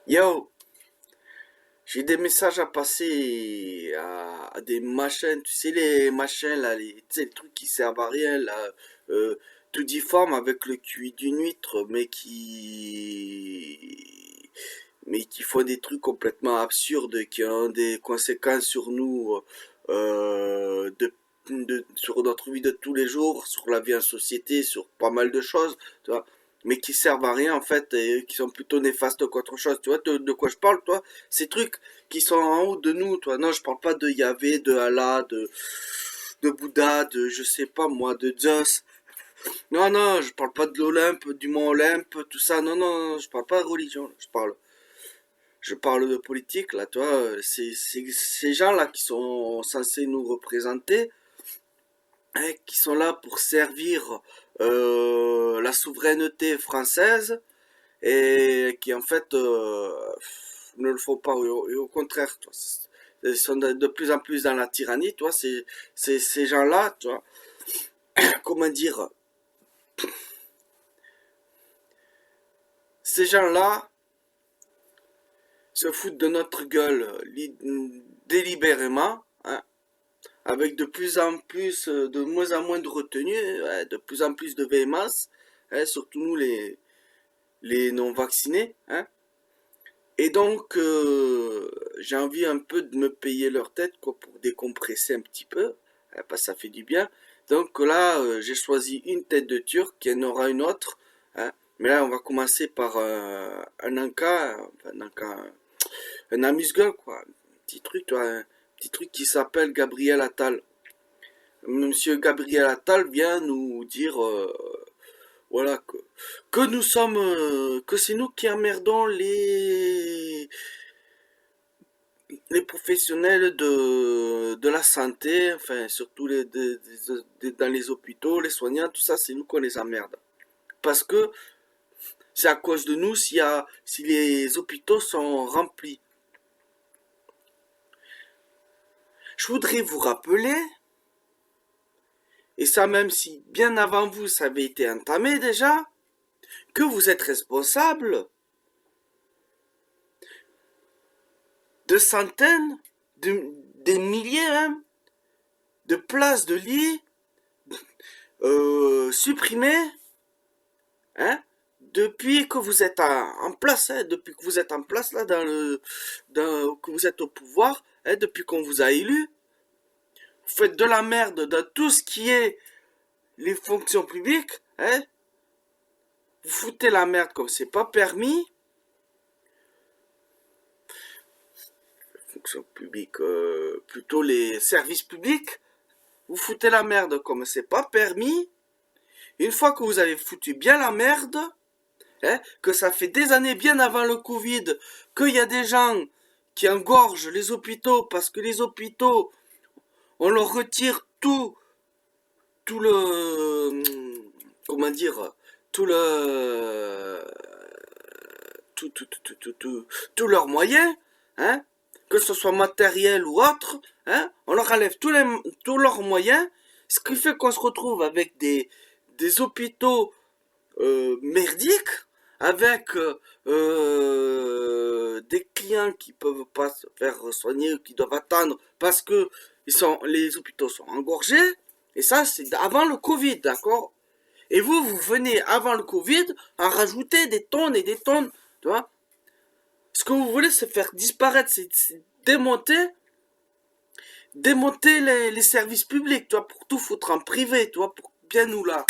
Yo, j'ai des messages à passer à des machins, tu sais les machins là, tu sais, les trucs qui servent à rien là, euh, tout difforme avec le QI d'une huître, mais qui font des trucs complètement absurdes, qui ont des conséquences sur nous, sur notre vie de tous les jours, sur la vie en société, sur pas mal de choses, tu vois, mais qui servent à rien en fait, et qui sont plutôt néfastes qu'autre chose. Tu vois de quoi je parle, toi? Ces trucs qui sont en haut de nous, toi. Non, je parle pas de Yahvé, de Allah, de Bouddha, de je sais pas moi, de Zeus. Non, non, je parle pas de l'Olympe, du mont Olympe, tout ça. Non, non, non, je parle pas de religion. Je parle de politique, là, toi. Ces gens-là qui sont censés nous représenter, hein, qui sont là pour servir la souveraineté française et qui, en fait, ne le font pas. Et au contraire, toi, ils sont de plus en plus dans la tyrannie, toi. Ces gens-là, tu vois, comment dire, ces gens-là se foutent de notre gueule délibérément, hein, avec de plus en plus, de moins en moins de retenue, ouais, de plus en plus de véhémence, hein, surtout nous les non-vaccinés, hein. Et donc, j'ai envie un peu de me payer leur tête, quoi, pour décompresser un petit peu, hein, parce que ça fait du bien. Donc là, j'ai choisi une tête de turc, il y en aura une autre, hein. Mais là, on va commencer par un Anka, enfin, un Anka, un amuse-gueule, quoi. Un petit truc, toi, un petit truc qui s'appelle Gabriel Attal. Monsieur Gabriel Attal vient nous dire, voilà, que nous sommes, que c'est nous qui emmerdons les professionnels de la santé, enfin, surtout dans les hôpitaux, les soignants, tout ça, c'est nous qu'on les emmerde. Parce que c'est à cause de nous si les hôpitaux sont remplis. Je voudrais vous rappeler, et ça même si bien avant vous ça avait été entamé déjà, que vous êtes responsable de centaines, des milliers même, de places de lits supprimées, hein, depuis que vous êtes en place, hein, depuis que vous êtes en place là que vous êtes au pouvoir, hein, depuis qu'on vous a élu. Vous faites de la merde dans tout ce qui est les fonctions publiques, hein. Vous foutez la merde comme c'est pas permis. Fonctions publiques, plutôt les services publics. Vous foutez la merde comme c'est pas permis. Une fois que vous avez foutu bien la merde, hein, que ça fait des années bien avant le Covid, qu'il y a des gens qui engorgent les hôpitaux parce que les hôpitaux, on leur retire tout le, comment dire, tout le, tous leurs moyens, hein, que ce soit matériel ou autre, hein, on leur enlève tous leurs moyens, ce qui fait qu'on se retrouve avec des hôpitaux merdiques, avec des clients qui peuvent pas se faire soigner ou qui doivent attendre parce que les hôpitaux sont engorgés. Et ça, c'est avant le Covid, d'accord? Et vous venez avant le Covid à rajouter des tonnes et des tonnes, tu vois? Ce que vous voulez, c'est faire disparaître, c'est démonter les services publics, tu vois, pour tout foutre en privé, tu vois, pour bien nous là,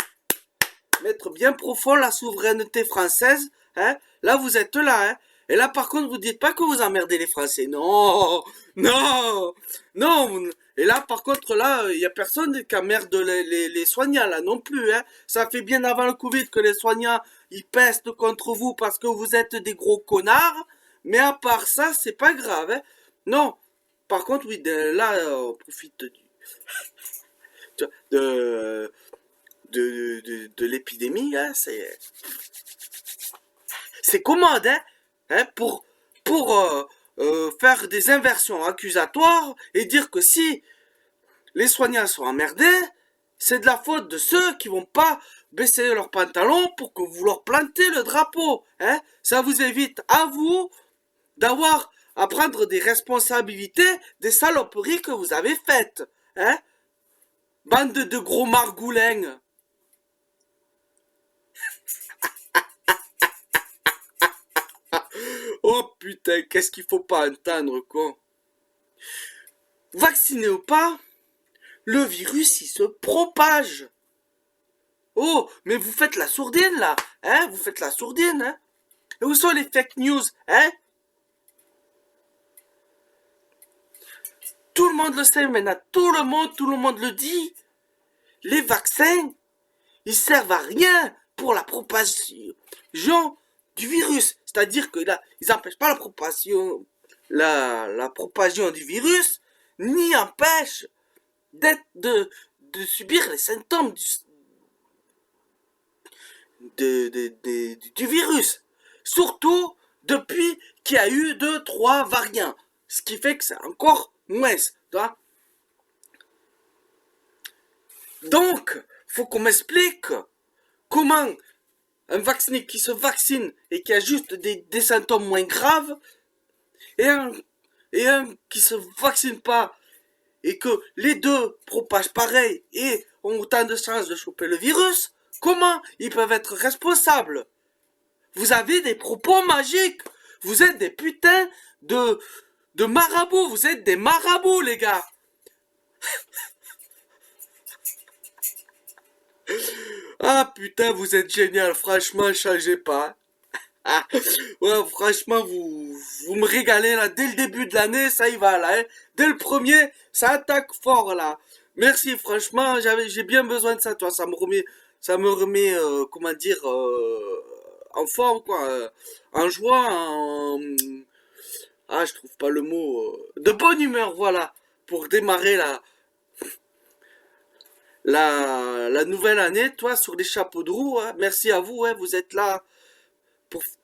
mettre bien profond la souveraineté française, hein. Là, vous êtes là, hein. Et là, par contre, vous dites pas que vous emmerdez les Français. Non, non, non. Et là, par contre, là, il y a personne qui emmerde les soignants, là, non plus, hein. Ça fait bien avant le Covid que les soignants, ils pestent contre vous parce que vous êtes des gros connards. Mais à part ça, c'est pas grave, hein. Non. Par contre, oui, là, on profite de, de l'épidémie, hein. C'est commode, hein, hein, pour faire des inversions accusatoires et dire que si les soignants sont emmerdés, c'est de la faute de ceux qui vont pas baisser leurs pantalons pour que vous leur plantez le drapeau, hein. Ça vous évite à vous d'avoir à prendre des responsabilités des saloperies que vous avez faites. Hein? Bande de gros margoulins. Oh putain, qu'est-ce qu'il faut pas entendre, quoi. Vacciné ou pas, le virus, il se propage. Oh, mais vous faites la sourdine, là. Hein? Vous faites la sourdine, hein? Et où sont les fake news, hein? Tout le monde le sait maintenant. Tout le monde le dit. Les vaccins, ils servent à rien pour la propagation du virus. C'est-à-dire que là, ils n'empêchent pas la propagation du virus, ni empêchent de subir les symptômes du virus. Surtout depuis qu'il y a eu 2-3 variants. Ce qui fait que c'est encore moins. Donc, faut qu'on m'explique comment un vacciné qui se vaccine et qui a juste des symptômes moins graves et un qui se vaccine pas et que les deux propagent pareil et ont autant de chances de choper le virus, comment ils peuvent être responsables? Vous avez des propos magiques. Vous êtes des putains de marabouts. Vous êtes des marabouts, les gars. Ah putain, vous êtes génial. Franchement, changez pas. Ah, ouais, franchement, vous me régalez là. Dès le début de l'année, ça y va là. Hein. Dès le premier, ça attaque fort là. Merci, franchement, j'ai bien besoin de ça, toi. Ça me remet, comment dire, en forme, quoi. En joie, ah, je trouve pas le mot. De bonne humeur, voilà. Pour démarrer la nouvelle année, toi, sur les chapeaux de roue. Hein. Merci à vous, hein, vous êtes là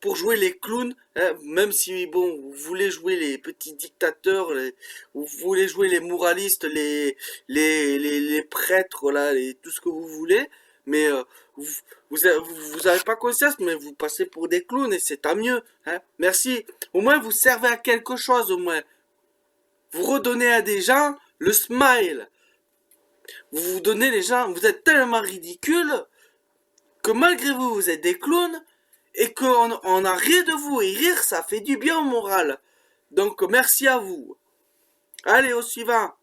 pour jouer les clowns, hein, même si bon, vous voulez jouer les petits dictateurs, vous voulez jouer les moralistes, les prêtres, là, tout ce que vous voulez, mais vous, vous avez pas conscience, mais vous passez pour des clowns et c'est tant mieux. Hein. Merci. Au moins vous servez à quelque chose, au moins. Vous redonnez à des gens le smile. Vous donnez les gens, vous êtes tellement ridicules que malgré vous, vous êtes des clowns et qu'on a ri de vous et rire, ça fait du bien au moral. Donc merci à vous. Allez, au suivant.